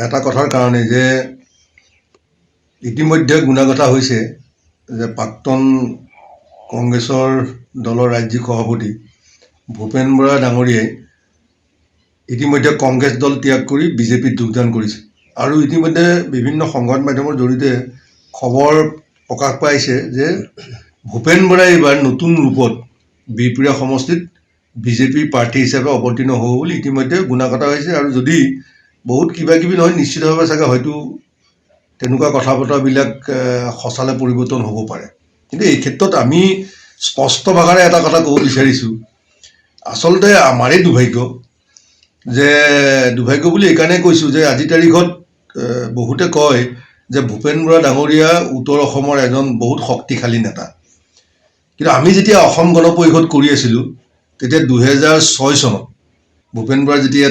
এটা কথাৰ কাৰণে যে ইতিমধ্যে গুণাগতা হৈছে যে প্ৰাক্তন কংগ্ৰেছৰ দলৰ ৰাজ্যিক সভাপতি ভূপেন বৰা ডাঙৰীয়াই ইতিমধ্যে কংগ্ৰেছ দল ত্যাগ কৰি বিজেপিত যোগদান কৰিছে আৰু ইতিমধ্যে বিভিন্ন সংবাদ মাধ্যমৰ জৰিয়তে খবৰ প্ৰকাশ পাইছে যে ভূপেন বৰাই এইবাৰ নতুন ৰূপত বিহপুৰীয়া সমষ্টিত বিজেপি প্ৰাৰ্থী হিচাপে অৱতীৰ্ণ হ'ব বুলি ইতিমধ্যে গুণাগতা হৈছে আৰু যদি বহুত কিবা কিবি নহয় নিশ্চিতভাৱে চাগে হয়তো তেনেকুৱা কথা বতৰাবিলাক সঁচালে পৰিৱৰ্তন হ'ব পাৰে কিন্তু এই ক্ষেত্ৰত আমি স্পষ্ট ভাষাৰে এটা কথা ক'ব বিচাৰিছোঁ আচলতে আমাৰেই দুৰ্ভাগ্য যে দুৰ্ভাগ্য বুলি এইকাৰণে কৈছোঁ যে আজিৰ তাৰিখত বহুতে কয় যে ভূপেন বৰা ডাঙৰীয়া উত্তৰ অসমৰ এজন বহুত শক্তিশালী নেতা কিন্তু আমি যেতিয়া অসম গণ পৰিষদ কৰি আছিলোঁ তেতিয়া 2006 চনত ভূপেন বৰা যেতিয়া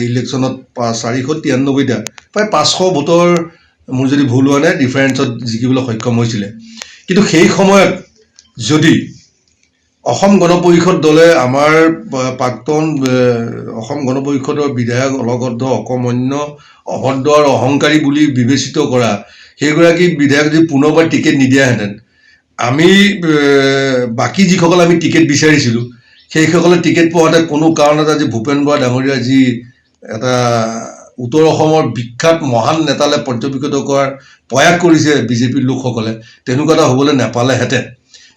ইলেকশ্যনত 493টা প্ৰায় 500 ভোটৰ মোৰ যদি ভুল হোৱা নাই ডিফাৰেঞ্চত জিকিবলৈ সক্ষম হৈছিলে কিন্তু সেই সময়ত যদি অসম গণ পৰিষদ দলে আমাৰ প্ৰাক্তন অসম গণ পৰিষদৰ বিধায়ক অলগদ্ধ অকমন্য অভদ্ৰ আৰু অহংকাৰী বুলি বিবেচিত কৰা সেইগৰাকী বিধায়ক যদি পুনৰবাৰ টিকেট নিদিয়াহেঁতেন আমি বাকী যিসকল আমি টিকেট বিচাৰিছিলোঁ সেইসকলে টিকেট পোৱাতে কোনো কাৰণত আজি ভূপেন বৰা ডাঙৰীয়া যি এটা উত্তৰ অসমৰ বিখ্যাত মহান নেতালৈ পৰ্যবেক্ষিত কৰাৰ প্ৰয়াস কৰিছে বিজেপিৰ লোকসকলে তেনেকুৱা এটা হ'বলৈ নাপালেহেঁতেন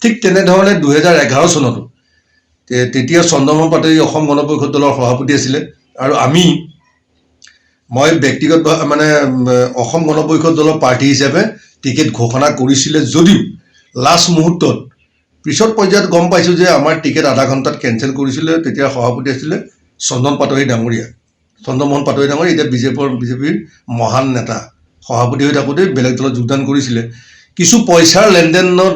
ঠিক তেনেধৰণে 2011 চনতো তেতিয়া চন্দ্ৰমোহন পাটোৱাৰী অসম গণ পৰিষদ দলৰ সভাপতি আছিলে আৰু মই ব্যক্তিগত মানে অসম গণ পৰিষদ দলৰ প্ৰাৰ্থী হিচাপে টিকেট ঘোষণা কৰিছিলে যদিও লাষ্ট মুহূৰ্তত পিছত পৰ্যায়ত গম পাইছোঁ যে আমাৰ টিকেট আধা ঘণ্টাত কেঞ্চেল কৰিছিলে তেতিয়া সভাপতি আছিলে চন্দ্ৰমোহন পাটোৱাৰী ডাঙৰীয়া এতিয়া বিজেপিৰ মহান নেতা সভাপতি হৈ থাকোঁতে বেলেগ দলত যোগদান কৰিছিলে কিছু পইচাৰ লেনদেনত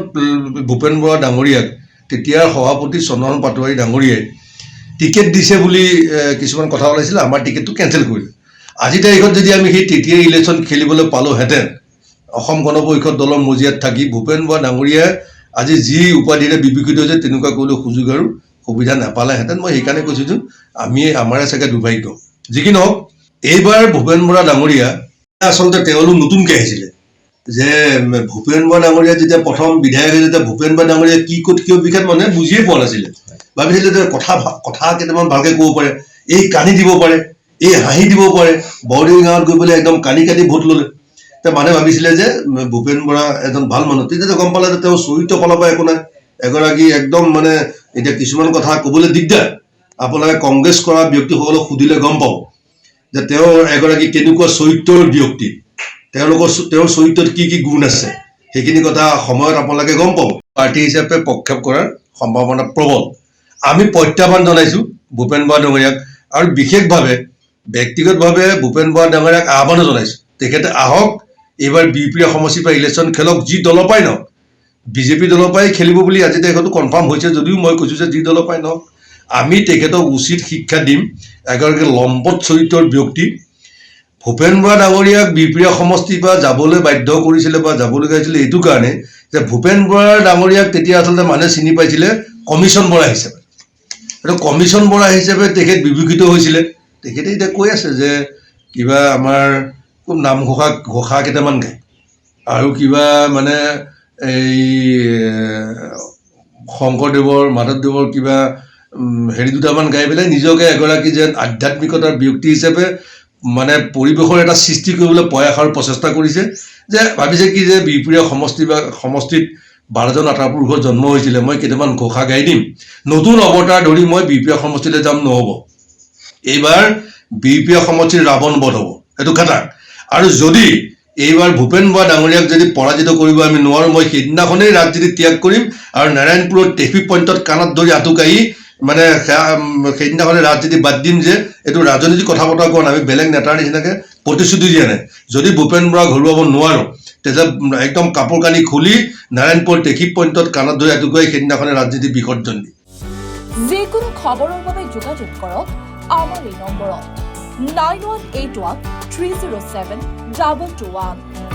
ভূপেন বৰা ডাঙৰীয়াক তেতিয়াৰ সভাপতি চন্দ্ৰমোহন পাটোৱাৰী ডাঙৰীয়াই টিকেট দিছে বুলি কিছুমান কথা ওলাইছিলে আমাৰ টিকেটটো কেঞ্চেল কৰিলে আজিৰ তাৰিখত যদি আমি সেই তেতিয়াৰ ইলেকশ্যন খেলিবলৈ পালোহেঁতেন অসম গণ পৰিষদ দলৰ মজিয়াত থাকি ভূপেন বৰা ডাঙৰীয়াই আজি যি উপাধিৰে বিবেচিত হৈছে তেনেকুৱা কৰিবলৈ সুযোগ আৰু সুবিধা নাপালেহেঁতেন মই সেইকাৰণে কৈছোঁ যে আমাৰে চাগে দুৰ্ভাগ্য যি কি নহওক এইবাৰ ভূপেন বৰা ডাঙৰীয়া আচলতে তেওঁলোক নতুনকৈ আহিছিলে যে ভূপেন বৰা ডাঙৰীয়া যেতিয়া প্ৰথম বিধায়ক হৈ যেতিয়া ভূপেন বৰা ডাঙৰীয়া কি ক'ত কিয় বিষয়ত মানুহে বুজিয়ে পোৱা নাছিলে ভাবিছিলে যে কথা কেইটামান ভালকৈ ক'ব পাৰে এই কানি দিব পাৰে এই হাঁহি দিব পাৰে বৰদেউৰী গাঁৱত গৈ পেলাই একদম কানি কাটি ভোট ল'লে মানুহে ভাবিছিলে যে ভূপেন বৰা এজন ভাল মানুহ তেতিয়া গম পালে যে তেওঁ চৰিত্ৰ ফালৰ পৰা একো নাই এগৰাকী একদম মানে এতিয়া কিছুমান কথা ক'বলৈ দিগদাৰ আপোনালোকে কংগ্ৰেছ কৰা ব্যক্তিসকলক সুধিলে গম পাব যে তেওঁৰ এগৰাকী কেনেকুৱা চৰিত্ৰৰ ব্যক্তি তেওঁৰ চৰিত্ৰত কি কি গুণ আছে সেইখিনি কথা সময়ত আপোনালোকে গম পাব প্ৰাৰ্থী হিচাপে প্ৰক্ষেপ কৰাৰ সম্ভাৱনা প্ৰবল আমি প্ৰত্যাহ্বান জনাইছোঁ ভূপেন বৰা ডাঙৰীয়াক আৰু বিশেষভাৱে ব্যক্তিগতভাৱে ভূপেন বৰা ডাঙৰীয়াক আহ্বানো জনাইছোঁ তেখেতে আহক এইবাৰ বিহপুৰীয়া সমষ্টিৰ পৰা ইলেকশ্যন খেলক যি দলৰ পৰাই নহওক বিজেপি দলৰ পৰাই খেলিব বুলি আজি তেখেতটো কনফাৰ্ম হৈছে যদিও মই কৈছোঁ যে যি দলৰ পৰাই নহওক আমি তেখেতক উচিত শিক্ষা দিম এগৰাকী লম্পট চৰিত্ৰৰ ব্যক্তি ভূপেন বৰা ডাঙৰীয়াক বিহপুৰীয়া সমষ্টিৰ পৰা যাবলৈ বাধ্য কৰিছিলে বা যাবলগীয়া হৈছিলে এইটো কাৰণে যে ভূপেন বৰা ডাঙৰীয়াক তেতিয়া আচলতে মানুহে চিনি পাইছিলে কমিশ্যন বৰা হিচাপে এইটো কমিশ্যন বৰা হিচাপে তেখেত বিবেচিত হৈছিলে তেখেতে এতিয়া কৈ আছে যে কিবা আমাৰ খুব ঘোষা কেইটামান গায় আৰু কিবা মানে এই শংকৰদেৱৰ মাধৱদেৱৰ কিবা হেৰি দুটামান গাই পেলাই নিজকে এগৰাকী যেন আধ্যাত্মিকতাৰ ব্যক্তি হিচাপে মানে পৰিৱেশৰ এটা সৃষ্টি কৰিবলৈ প্ৰয়াস আৰু প্ৰচেষ্টা কৰিছে যে ভাবিছে কি যে বিহপুৰীয়া সমষ্টিত 12জন আটা পুৰুষৰ জন্ম হৈছিলে মই কেইটামান ঘোষা গাই দিম নতুন অৱতাৰ ধৰি মই বিহপুৰীয়া সমষ্টিলৈ যাম নহ'ব এইবাৰ বিহপুৰীয়া সমষ্টিৰ ৰাৱণ বধ হ'ব সেইটো খাটাং আৰু যদি এইবাৰ ভূপেন বৰা ডাঙৰীয়াক যদি পৰাজিত কৰিব আমি নোৱাৰোঁ মই সেইদিনাখনেই ৰাজনীতি ত্যাগ কৰিম আৰু নাৰায়ণপুৰৰ ট্ৰেফিক পইণ্টত কাণত ধৰি আঁতুকাই মানে সেইদিনাখনে ৰাজনীতি বাদ দিম যে এইটো ৰাজনীতি কথা বতৰা কোৱা নাই আমি বেলেগ নেতাৰ নিচিনাকৈ প্ৰতিশ্ৰুতি দিয়া নাই যদি ভূপেন বৰা ঘূৰুৱাব নোৱাৰোঁ তেতিয়া একদম কাপোৰ কানি খুলি নাৰায়ণপুৰ ট্ৰেফিক পইণ্টত কাণত ধৰি আঁতুকাই সেইদিনাখনে ৰাজনীতি বিসৰ্জন দিম যিকোনো খবৰৰ বাবে যোগাযোগ কৰক আমাৰ এই নম্বৰত 9181 307 2221